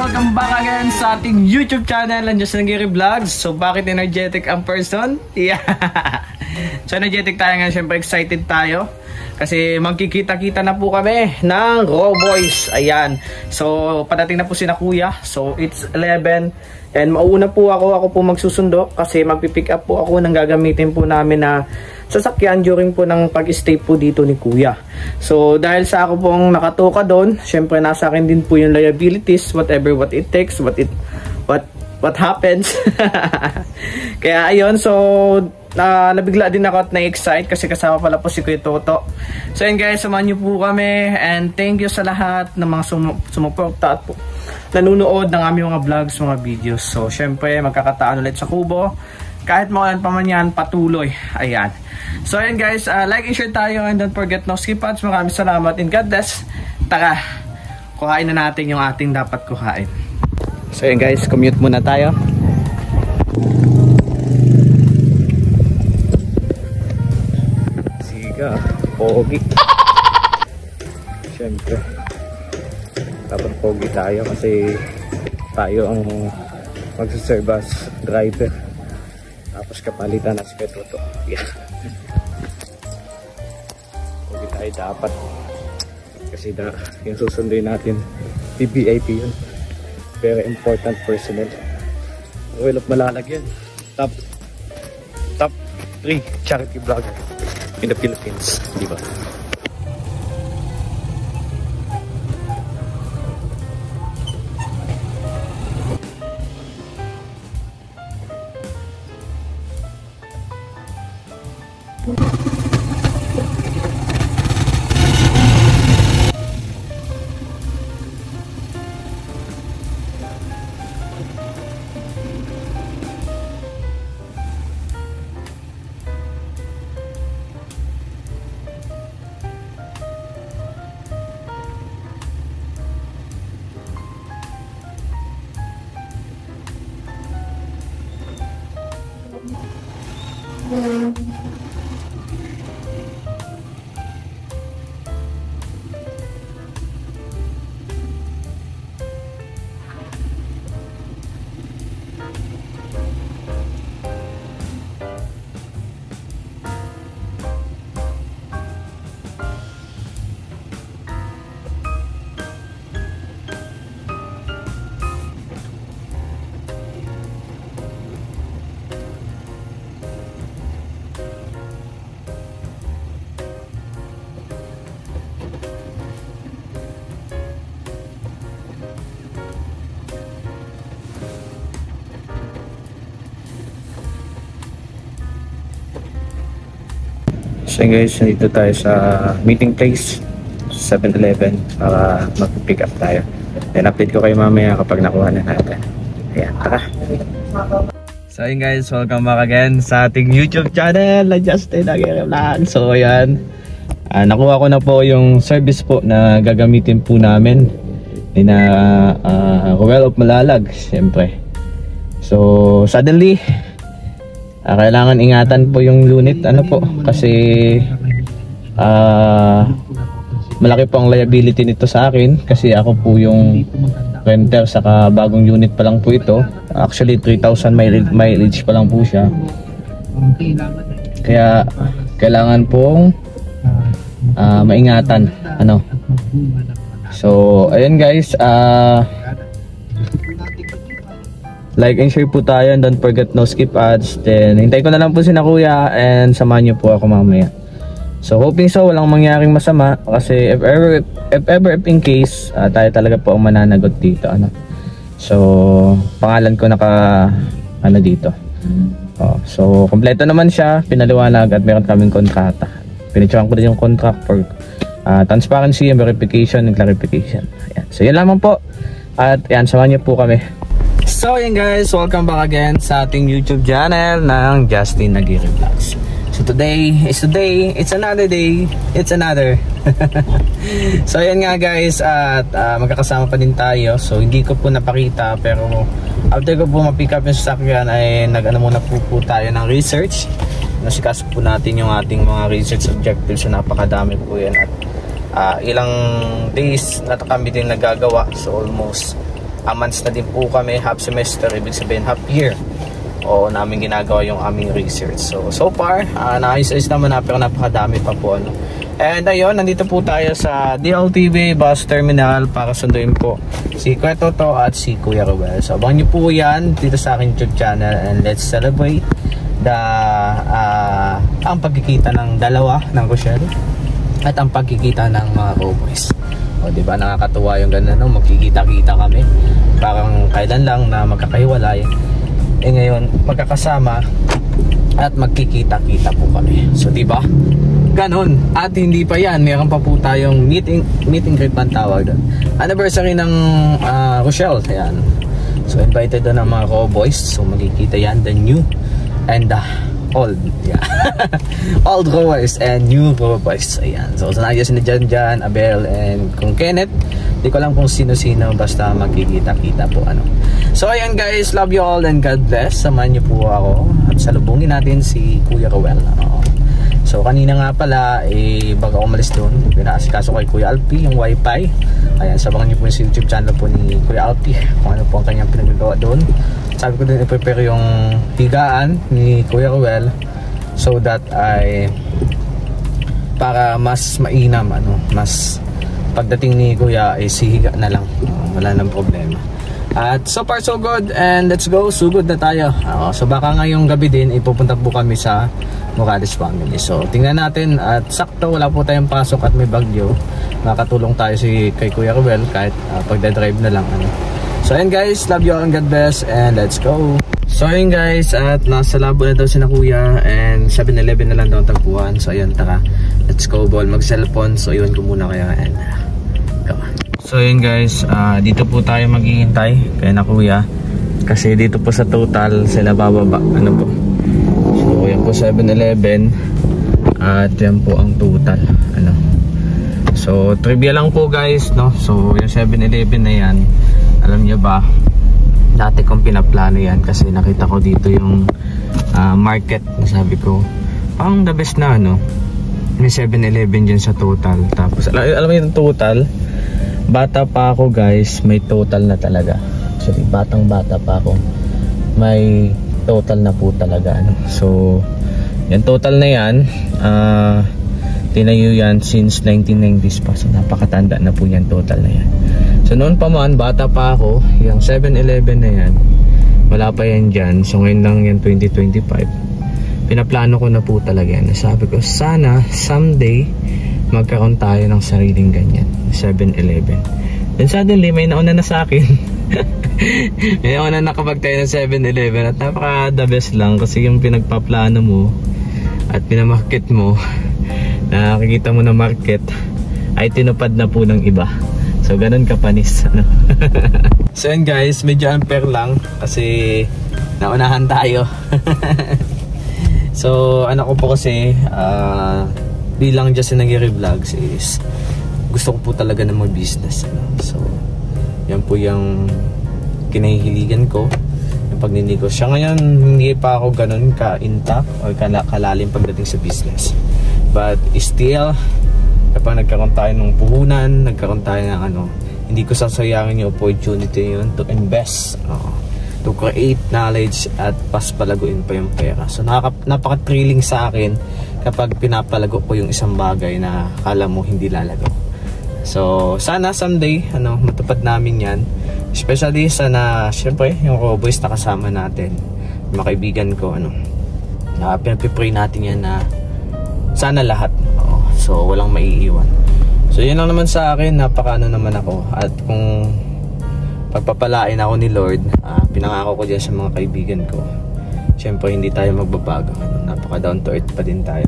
welcome back again sa ating YouTube channel, Justin Aguirre Vlogs. So bakit energetic ang person? Yeah. So energetic tayo ngayon, syempre excited tayo kasi magkikita-kita na po kami ng Raw Boys. Ayan. So padating na po sina Kuya. So it's 11 and mauuna po ako po magsusundo kasi magpipick up po ako ng gagamitin po namin na sasakyan during po ng pag-stay po dito ni Kuya. So dahil sa ako pong nakatoka doon, syempre nasa akin din po yung liabilities, whatever what it takes, what happens. Kaya ayun, so nabigla din ako at na-excite kasi kasama pala po si Kuya Toto. So yun guys, samahan niyo po kami and thank you sa lahat ng mga sumuporta at po nanunood ng aming mga vlogs, mga videos. So syempre magkakataan ulit sa kubo. Kahit maulan pa man yan, patuloy. Ayan. So ayan guys, like and share tayo and don't forget no skip ads. Maraming salamat and God bless. Tara, kuhain na natin yung ating dapat kuhain. So ayan guys, commute muna tayo. Siga, pogi. Siyempre dapat pogi tayo kasi tayo ang magsaserve as driver. Tapos kapalitan na si Toto. Yeah. Pogi tayo dapat kasi yung susunduin natin PBIP yun. Very important personnel. Oil of Malalag yan. Top 3 charity vlogger in the Philippines, di ba? So guys, nandito tayo sa meeting place 7-Eleven para mag-pick up tayo. Then update ko kayo mamaya kapag nakuha na natin. Ayan, tara. So ayun guys, welcome back again sa ating YouTube channel, Justin Aguirre Vlogs. So ayan, nakuha ko na po yung service po na gagamitin po namin na Well of Malalag, siyempre. So suddenly kailangan ingatan po yung unit po kasi malaki po ang liability nito sa akin kasi ako po yung renter saka bagong unit pa lang po ito. Actually 3,000 mileage pa lang po siya, kaya kailangan pong maingatan so ayun guys, like and share po tayo and don't forget no skip ads. Then hintay ko na lang po si Kuya and samahan niyo po ako mamaya. So hoping so walang mangyaring masama kasi if in case tayo talaga po ang mananagot dito So pangalan ko dito. So kompleto naman siya, pinaliwanag at meron kaming kontrata. Pinitsuhan ko din yung contract for transparency and verification and clarification. Ayan. So yan lamang po at yan, samahan niyo po kami. So yun guys, welcome back again sa ating YouTube channel ng Justin Aguirre Vlogs. So today is today, it's another day, it's another. So yun nga guys, at magkakasama pa din tayo. So hindi ko po napakita pero after ko po ma-pick up yung sasakyan ay muna po tayo ng research. Nasikaso po natin yung ating mga research objectives, so napakadami po yan at ilang days na kami din nagagawa. So almost months na din po kami, half semester, ibig sabihin half year. O namin ginagawa yung aming research. So far, naayos-ayos naman na, pero napakadami pa po ano. And ayun, nandito po tayo sa DLTV bus terminal para sunduin po si Kuya Toto at si Kuya Ruel. So abangan nyo po yan dito sa aking YouTube channel, and let's celebrate ang pagkikita ng dalawa ng Rochelle at ang pagkikita ng mga cowboys. O diba, nakakatuwa yung ganda, no? Magkikita-kita kami, parang kailan lang na magkakahiwalay, ngayon magkakasama at magkikita-kita po kami. So diba, ganon. At hindi pa yan, meron pa po tayong meeting greet man tawag doon, anniversary ng Rochelle. Ayan. So invited doon ang mga cowboys. So magkikita yan, the new and the old, yeah. Old cowboys and new cowboys. Ayan. So nandiyan sila Jan, Abel, and kung Kenneth, di ko lang kung sino-sino, basta magkikita-kita po ano. So ayan guys, love you all and God bless. Samahan niyo po ako at salubungin natin si Kuya Ruel. So kanina nga pala, bago ako umalis doon, pinaasikaso kay Kuya Alpi yung wifi. Ayan, sabangan niyo po yung YouTube channel po ni Kuya Alpi kung ano po ang kanyang pinagagawa doon. Sabi ko din i-prepare yung higaan ni Kuya Ruel, so that ay para mas mainam ano, mas pagdating ni Kuya ay sihiga na lang, wala nang problema. At so far so good, and let's go, sugod na tayo. So baka ngayong gabi din ipupunta po kami sa Morales family. So tingnan natin, at sakto wala po tayong pasok at may bagyo, makatulong tayo kay Kuya Ruel kahit pagdadrive na lang ano. So ayun guys, love you all and God bless, and let's go. So ayun guys, at nasa labo na daw si na Kuya, and 7-Eleven na lang daw ang tagpuan. So ayun, tara, let's go ball, mag cellphone. So iwan ko muna kaya, and come on. So ayun guys, dito po tayo maghihintay kay na Kuya, kasi dito po sa total sila bababa ano po. So yan po 7-Eleven, at yan po ang total ano. So trivia lang po guys, no. So yung 7-Eleven na yan, alam niyo ba, dati kong pinaplano yan kasi nakita ko dito yung market, sabi ko parang the best na ano, may 7-Eleven dyan sa total. Tapos alam mo yung total, bata pa ako guys, may total na talaga. Actually batang bata pa ako, may total na po talaga ano. So yan total na yan, tinayo yan since 1990s pa, so napakatanda na po yan total na yan. So noon pa man, bata pa ako, yung 7-Eleven na yan, wala pa yan dyan. So ngayon lang yan 2025, pinaplano ko na po talaga yan. Sabi ko sana someday magkaroon tayo ng sariling ganyan 7-Eleven. Then suddenly may nauna na sa akin. May nauna nakapag tayo ng 7-Eleven, at napaka the best lang kasi yung pinagpaplano mo at pinamarket mo, nakikita mo na market ay tinupad na po ng iba. So ganun kapanis ano. So yun guys, medyo unfair lang kasi naunahan tayo. So ano ko po kasi, bilang just nag-vlogs is gusto ko po talaga na mag-business ano. So yan po yung kinahihiligan ko, yung pagninegosyo. Ngayon hindi pa ako ganun ka-intact or kalalim pagdating sa business, but still kapag nagkaroon tayo ng puhunan, nagkaroon tayo ng ano, hindi ko sasayangin yung opportunity yun to invest, to create knowledge at paspalaguin pa yung pera. So napaka-thrilling sa akin kapag pinapalago ko yung isang bagay na kala mo hindi lalago. So sana someday ano, matupad namin yan, especially sana syempre yung cowboys na kasama natin, mga kaibigan ko ano, pinapipray natin yan na sana lahat. So walang maiiwan. So yun lang naman sa akin, napakaano naman ako. At kung pagpapalain ako ni Lord, pinangako ko dyan sa mga kaibigan ko, syempre hindi tayo magbabago, napaka down to earth pa din tayo,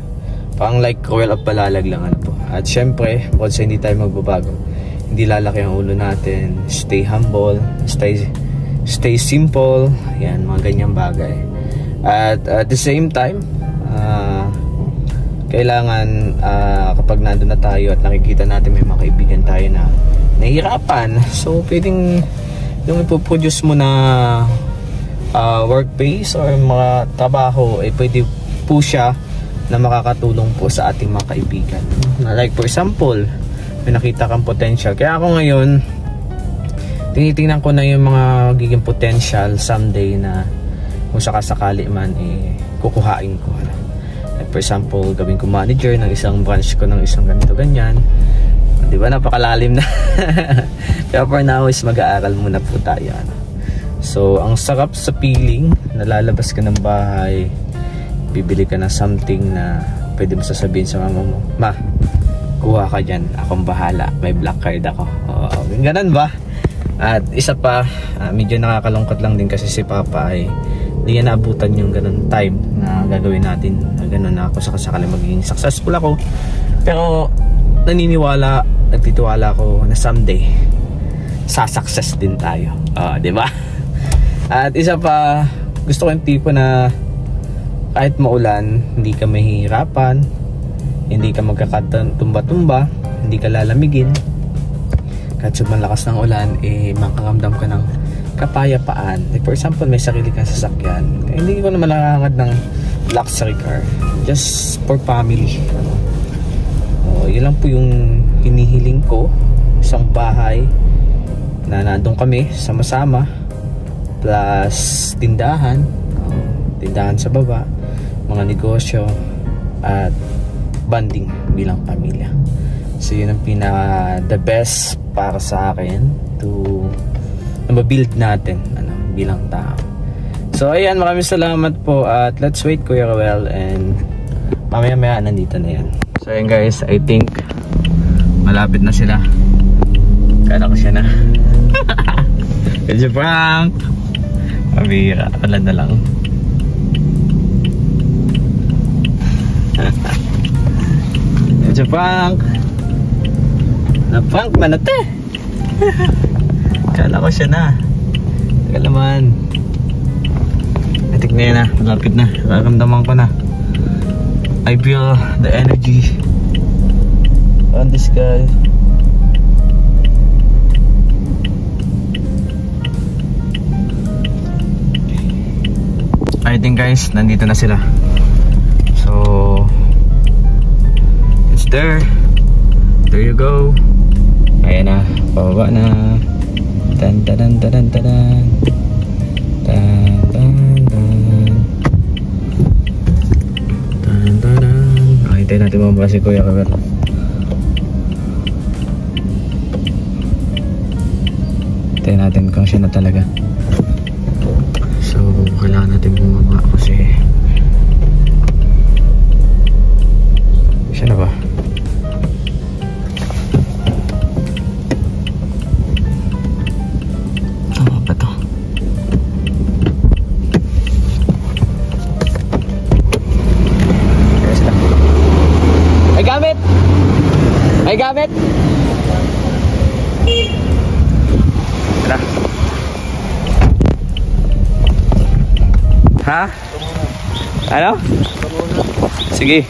parang like Royal of Palalag lang ano po. At syempre bukod sa hindi tayo magbabago, hindi lalaki ang ulo natin, stay humble, stay simple, yan mga ganyang bagay. At at the same time, kailangan kapag nandun na tayo at nakikita natin may mga kaibigan tayo na nahihirapan, so pwedeng yung ipoproduce mo na workplace or mga trabaho ay pwede po siya na makakatulong po sa ating mga kaibigan. Like for example, may nakita kang potential, kaya ako ngayon tinitingnan ko na yung mga magiging potential someday na kung sakasakali man kukuhain ko. Like for example, gawin ko manager ng isang branch ko ng isang ganito ganyan. Di ba, napakalalim na. Pero for now is mag-aaral muna po tayo. So ang sarap sa feeling, nalalabas ka ng bahay, bibili ka ng something na pwede mo sasabihin sa mama mo, ma, kuha ka dyan, akong bahala, may black card ako. Ganun ba? At isa pa, medyo nakakalungkot lang din kasi si Papa ay hindi niya naabutan yung ganun time na gagawin natin. Ganun na ako sakasakali magiging successful ako. Pero nagtitiwala ako na someday sa-success din tayo. Di ba? At isa pa, gusto ko yung tipo na kahit maulan, hindi ka mahihirapan, hindi ka magkakatumba-tumba, hindi ka lalamigin. Kahit sobrang lakas ng ulan, makakamdam ka ng kapayapaan. Like for example, may sarili kang sasakyan. Hindi ko naman nakakad ng luxury car. Just for family. Yun lang po yung hinihiling ko. Isang bahay na nandun kami sama-sama. Plus tindahan. Tindahan sa baba. Mga negosyo. At bonding bilang pamilya. So yun ang the best para sa akin na ma-build natin bilang tao. So ayan, maraming salamat po at let's wait Kuya Rowell, and mamaya nandito na yan. So ayan guys, I think malapit na sila. Kala ko siya na. Medyo prank. Mabira, pala na lang. Medyo prank. Na-prank man natin. Kala ko siya na. Tagal naman. Natik na yan na. Malapit na. Nararamdaman ko na. I feel the energy on this guy. I think guys, nandito na sila. So it's there. There you go. Ayan na, pababa na. Tan tan tan tan tan. Tan tan tan. Tan tan. Hintayin natin mababa si Kuya Rowell. Hintayin natin kung siya na talaga. So kailangan natin bumaba kasi siya na ba? May gamit? Tara. Ha? Ano? Sige.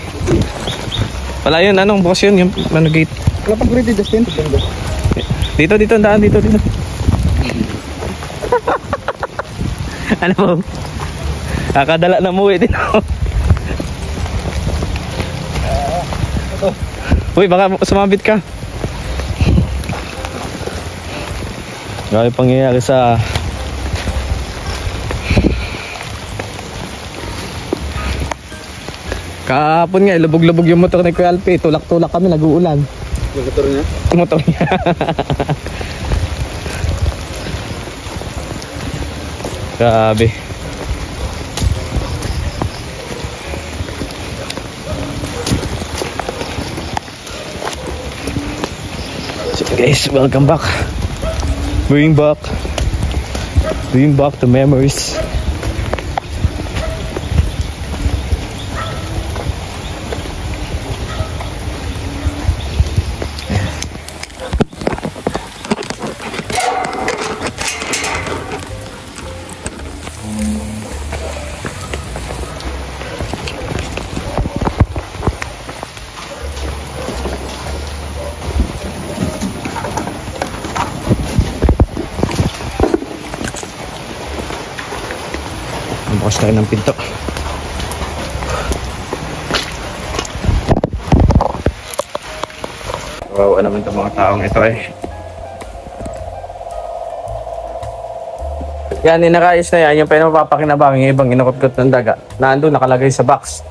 Wala yun, anong boss yun? Yung ano gate? Wala pang ready, Justin. Dito, daan, dito. Ano po? Kakadala na muwi din ako. Uy, baka sumabit ka. Grabe pangyayari sa kahapon nga, lubog-lubog yung motor ni Kuya Alpi. Tulak-tulak kami, nag-uulan. Yung motor niya? Yung motor niya. Grabe. So guys, welcome back. Bring back the memories. Bukas tayo ng pinto. Wow, naman itong mga taong ito eh. Yan, inakayos na yan. Yung pinapapakinabangan, yung ibang inukot-kot ng daga. Nandun, nakalagay sa box.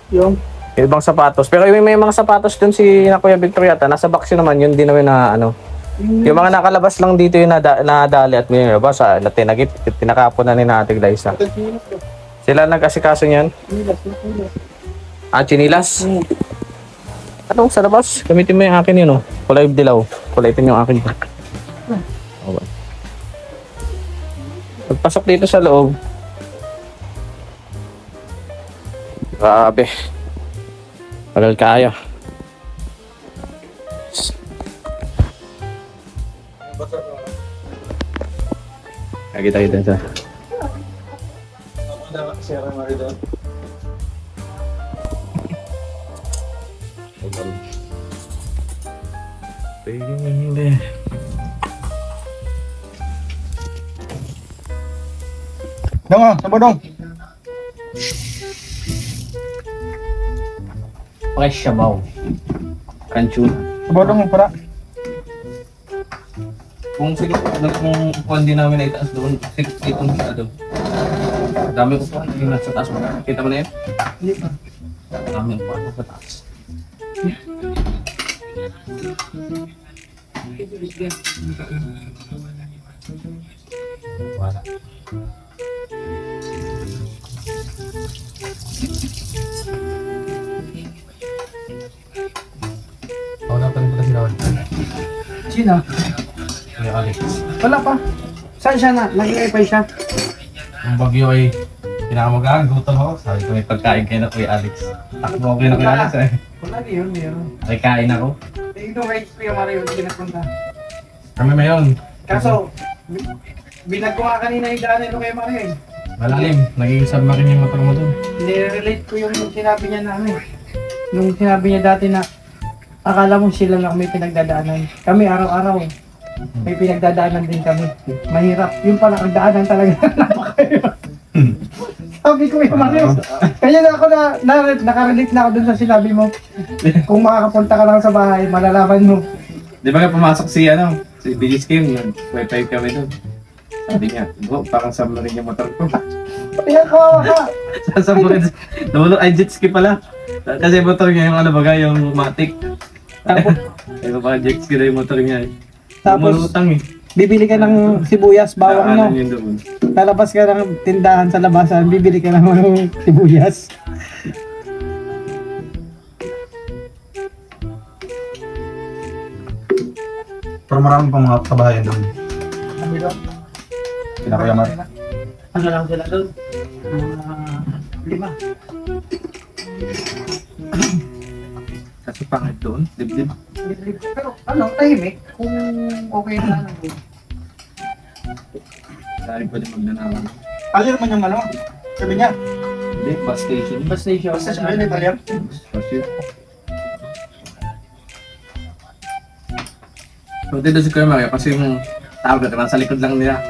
Yung Yung ibang sapatos. Pero yung may mga sapatos dun si na Kuya Victor yata. Nasa box yun naman, yun din naman na ano. Yung mga nakalabas lang dito yung nadali at may nilabas. Tinagip, tinakapon na ni Ate Glyza. Sila nag-asikaso niyan. Chinilas. Anong sa labas? Gamitin mo yung akin yun, oh. Kulay dilaw. Kulitin yung akin. Okay. Pagpasok dito sa loob. Grabe. Tagal kaya. Kita sa. Baby. Dong, sabar dong. Fresh sabaw. Kanchun. Sabar dong para. Kung sige, kung hindi namin na itaas doon, itong doon. Dami ko pa, hindi na sa taas mo. Kita mo na yun? Hindi pa. Dami ko pa sa taas. Wala. Wala pa rin pala sila. Sino? Kuya Alex. Wala pa. Saan siya na? Nag-iipay siya. Ang bagyo ay pinakamagaan, gutom ako. Sabi ko may pagkain kayo na Kuya Alex. Takbo ako na Kuya Alex eh. Wala yun, meron. Ay kain ako. Ito kay Kuya Mario, hindi napunta. Kami mayon. Kaso, binag ko nga kanina yung daan nito kay Mario eh. Malalim. Naging submarine yung motor mo dun. Nire-relate ko yung sinabi niya na ano eh. Nung sinabi niya dati na akala mo sila lang may pinagdadaanan. Kami araw-araw may pinagdadaanan din kami. Mahirap. Yung pala ang daanan talaga. Napakahirap. Sabi ko yung Mario. Kaya na ako nakarelate na ako dun sa sinabi mo. Kung makakapunta ka lang sa bahay, malalaman mo. Di ba nga pumasok si Biggest Kim, nag-wifi kami dun. Sabi niya, bro, parang submarine yung motor ko. Kaya kawawa ka. Sa submarine, nawalo ay jet ski pala. Kasi motor niya yung ano baga, yung Matic. Tapos, Ay pa jet ski na yung motor niya eh. Tapos, Umulutang eh. bibili ka ng sibuyas, bawang Ano no. yun doon? Lalabas ka ng tindahan sa labasan, bibili ka ng sibuyas. Pero marami pang mga kabahayan doon. Ano doon? Pinakayamar. Ano lang sila doon? 5. Kasi pangit doon, dibdib. Pero ano, tahimik. Kung okay na ano. Dahil pwede magnanawan. Ano naman yung ano? Sabi niya, Hindi, bus station. Bus station. basta siya yun, Italian. Bus yun. So, dito si Kuya Mario kasi yung tao ka nasa likod lang nila.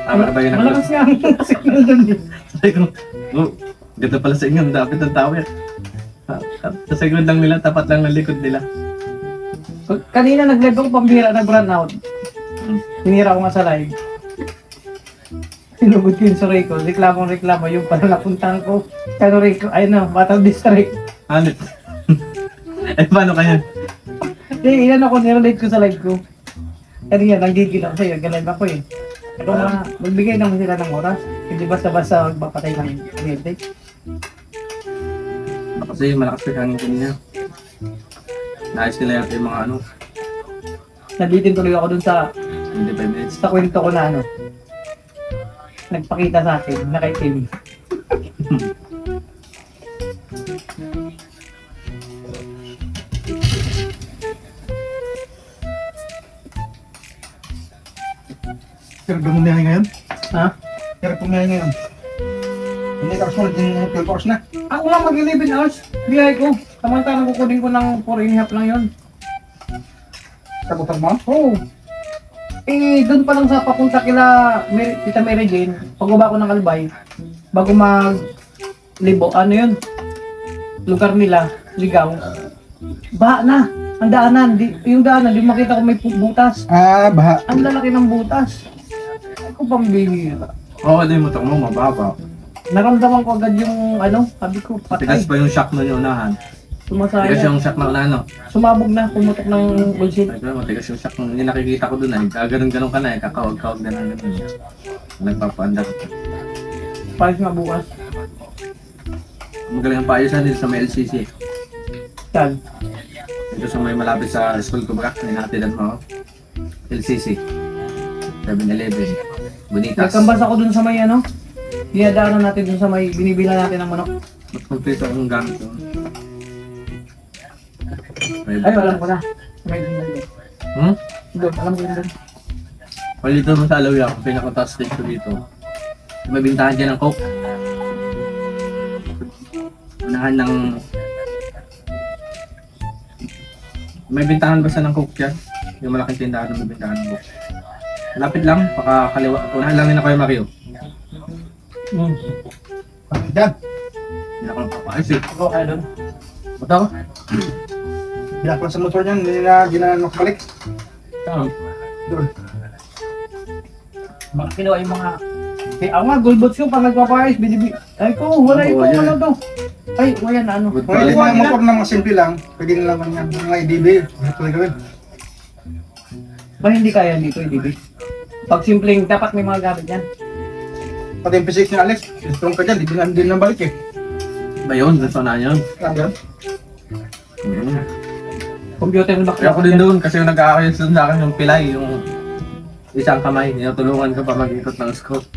Tama na ba yun? Malakas nga ang signal doon yun. Sabi ko, oh, ganda pala sa inyo, ang dapit ng tao yan. Sa likod lang nila, tapat lang ng likod nila. Kanina nag-live ako pambira, nag-run out. Hinira ko nga sa live. Sinugod ko yun sa Rico. Reklamo. Yung pala napuntahan ko. Kano Rico, ay no, Batang District. Ano? Eh, paano kaya? Hindi, ilan ako, nirelate ko sa live ko. Kanina, nanggigil ako sa'yo, galive ako eh. Pero magbigay naman sila ng oras. Hindi basta-basta magpapatay ng music. Kasi malakas ka hangin kanina. Naayos nila yata yung mga ano, Nabitin tuloy ako dun sa 25 minutes. kwento ko na ano. Nagpakita sa akin, na kay Tim. Pero gumundihan ngayon? Ha? Pero pumihay ngayon. Hindi ka kasunod yung 12 hours na. Ako nga mag-11 hours. Biyay ko. Samantalang kukunin ko ng 4.5 lang yun. Sa butang mo? Oo. Eh, doon pa lang sa papunta kila Tita Mary Jane, pagbaba ko ng Albay, bago mag-libo, ano yun? Lugar nila, Ligaw. Baha na! Ang daanan, yung daanan, di makita ko may butas. Ah, baha. Ang lalaki ng butas. Ako pang bihira. Oo, din yung motor mo, mababa. Naramdaman ko agad yung ano, sabi ko, patay. Matigas pa yung shock nun yung unahan. Sumasaya. Matigas yung shock na unahan, no? Sumabog na, pumutok ng bullshit. Ay, pero matigas yung shock nung hindi nakikita ko dun eh. Gaganon-ganon ka na eh, kakawag-kawag na lang ganun. Nagpapaandar. Paris nga bukas. Magaling ang paayusan dito sa may LCC. Saan? Ito sa may malapit sa school ko ba? Ninatidan mo. LCC. 7-Eleven. Bonitas. Nagkambas ako dun sa may ano. Dinadaanan natin dun sa may binibila natin ng manok. Mas kompleto ang gamit ko. Ay, alam ko na. May dun doon. Hmm? Doon, alam ko yun doon. Pag dito mo sa Alawi ako, pinaka-task dito dito. May bintahan dyan ng Coke. Unahan ng... May bintahan ba sa ng Coke dyan? Yung malaking tindahan na may bintahan ng Coke. Malapit lang, baka kaliwa. Unahan lang din ako yung Mario. Dad, Hindi ako nagpapaayos eh. Ako, kaya doon. Ba't ako? binakla sa motor niyan, hindi na nakabalik. Doon. Baka kinuha yung mga... Eh, ako nga, gold boats ko pag nagpapayos, binibi... Ay ko, wala Oo, ito, yan. ano to? Ay, wala na ano. Good Kung hindi quality. mga motor na mga simple lang, pwede na lang yan. Mga IDB, ito na gawin. Ba hindi kaya dito, hindi. Pag simpleng, dapat may mga gamit yan. Pati yung physics ni Alex, strong ka dyan, hindi na balik eh. Ba yun? Gusto na yun. Ayan. Computer na Kaya ako din doon kasi yung nag-aayos doon sa akin yung pilay, yung isang kamay. Tinutulungan ko pa mag-ikot ng scope.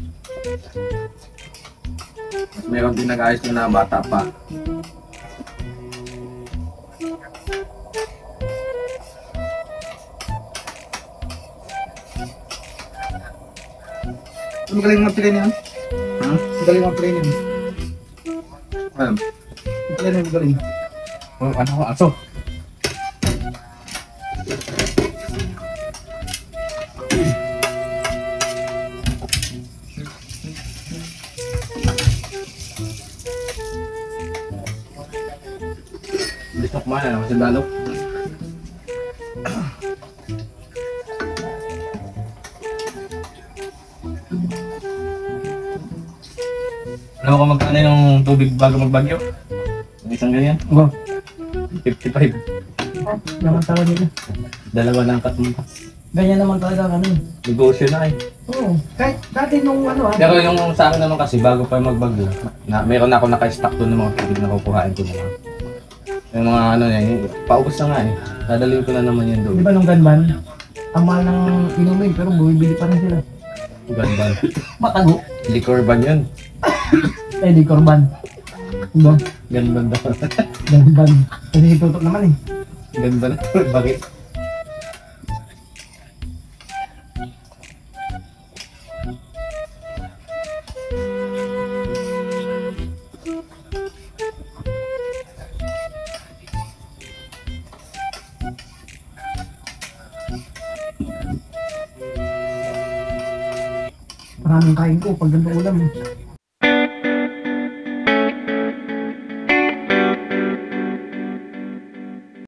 Meron din nag-aayos doon na bata pa. Magaling mag-play niyan. Hmm? Magaling mag-play niyan. Ano? Magaling na magaling. Oh, ano ko? Aso? Bilis na kumain, ano? Kasi dalo. Alam mo kung magkano yung tubig bago magbagyo? Yung isang ganyan? Wow. 55. Naman talaga nila. Dalawa lang katumpa. Ganyan naman talaga kami. Negosyo na eh. Oo. Kahit dati nung ano Pero yung sa akin naman kasi bago pa magbagyo, meron na ako naka-stock doon ng mga tubig na kukuhain ko naman. Yung mga ano yan, paubos na nga eh. Dadalhin ko na naman yan Di doon. ba nung ganban? Ang mahal ng inumin pero bumibili pa rin sila. Ganban. Matago. Liquor ban yun. Eh, di korban. Diba? Ganban daw. Ganban. Kasi itutok naman eh. Ganban. Bakit? Maraming kain ko pag ganito ulam eh.